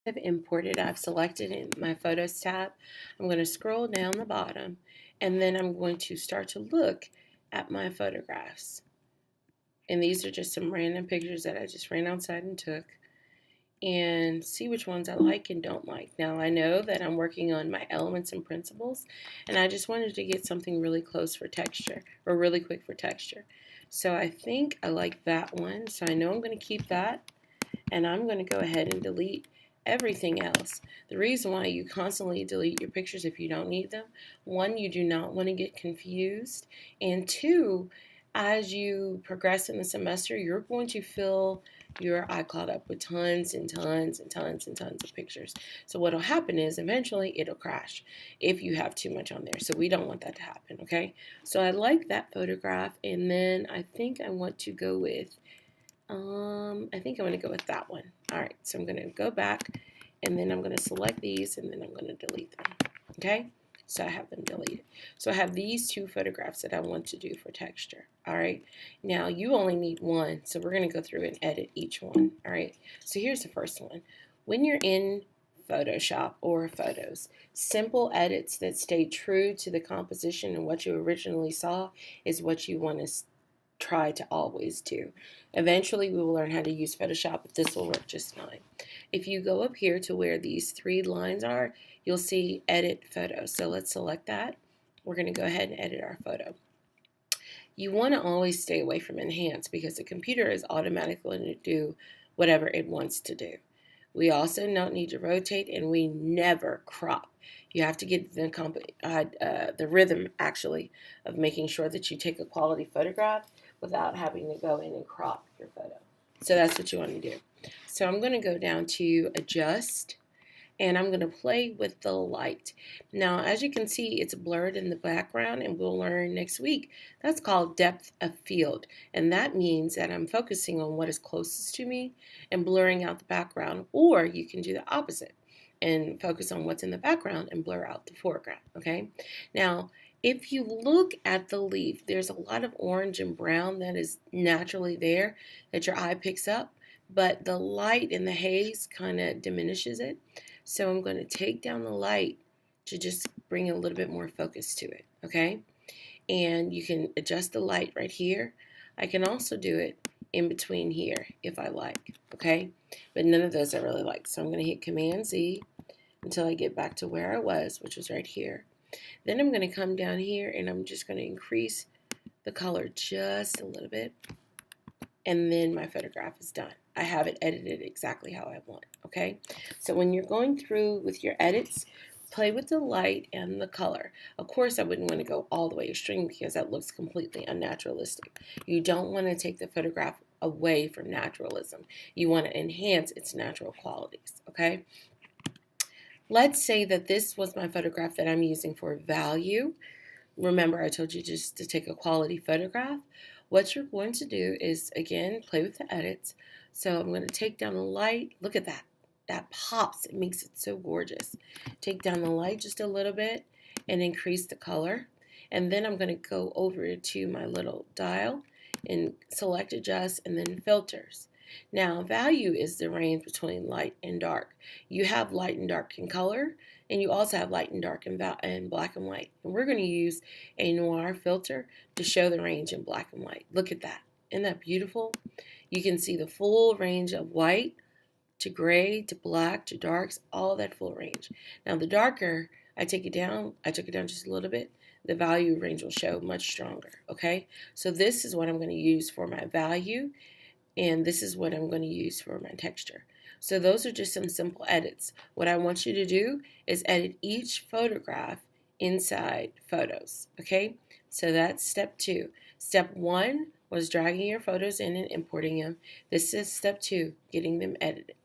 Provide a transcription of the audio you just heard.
I've imported, I've selected in my Photos tab. I'm going to scroll down the bottom and then I'm going to start to look at my photographs. And these are just some random pictures that I just ran outside and took and see which ones I like and don't like. Now I know that I'm working on my elements and principles and I just wanted to get something really close for texture or really quick for texture. So I think I like that one. So I know I'm going to keep that and I'm going to go ahead and delete everything else. The reason why you constantly delete your pictures if you don't need them, one, you do not want to get confused, and two, as you progress in the semester, you're going to fill your iCloud up with tons and tons and tons and tons of pictures. So what'll happen is eventually it'll crash if you have too much on there. So we don't want that to happen, okay? So I like that photograph, and then I think I want to go with I think I'm going to go with that one. All right, so I'm going to go back and then I'm going to select these and then I'm going to delete them. Okay, so I have them deleted. So I have these two photographs that I want to do for texture. All right, now you only need one, so we're going to go through and edit each one. All right, so here's the first one. When you're in Photoshop or Photos, simple edits that stay true to the composition and what you originally saw is what you want to try to always do. Eventually we will learn how to use Photoshop, but this will work just fine. If you go up here to where these three lines are, you'll see edit photo. So let's select that. We're going to go ahead and edit our photo. You want to always stay away from enhance because the computer is automatically going to do whatever it wants to do. We also don't need to rotate, and we never crop. You have to get the rhythm, actually, of making sure that you take a quality photograph without having to go in and crop your photo. So that's what you want to do. So I'm going to go down to adjust, and I'm going to play with the light. Now, as you can see, it's blurred in the background, and we'll learn next week. That's called depth of field, and that means that I'm focusing on what is closest to me and blurring out the background, or you can do the opposite and focus on what's in the background and blur out the foreground, okay? Now, if you look at the leaf, there's a lot of orange and brown that is naturally there that your eye picks up, but the light and the haze kind of diminishes it. So I'm going to take down the light to just bring a little bit more focus to it, okay? And you can adjust the light right here. I can also do it in between here if I like, okay? But none of those I really like. So I'm going to hit Command Z until I get back to where I was, which was right here. Then I'm going to come down here and I'm just going to increase the color just a little bit. And then my photograph is done. I have it edited exactly how I want, okay? So when you're going through with your edits, play with the light and the color. Of course, I wouldn't want to go all the way extreme because that looks completely unnaturalistic. You don't want to take the photograph away from naturalism. You want to enhance its natural qualities, okay? Let's say that this was my photograph that I'm using for value. Remember, I told you just to take a quality photograph. What you're going to do is, again, play with the edits. So I'm going to take down the light. Look at that. That pops. It makes it so gorgeous. Take down the light just a little bit and increase the color. And then I'm going to go over to my little dial and select adjust and then filters. Now, value is the range between light and dark. You have light and dark in color, and you also have light and dark in black and white. And we're going to use a noir filter to show the range in black and white. Look at that. Isn't that beautiful? You can see the full range of white to gray to black to darks, all that full range. Now the darker I took it down just a little bit, the value range will show much stronger, okay? So this is what I'm going to use for my value, and this is what I'm going to use for my texture. So those are just some simple edits. What I want you to do is edit each photograph inside Photos, okay? So that's step 2. Step 1 was dragging your photos in and importing them. This is step 2, getting them edited.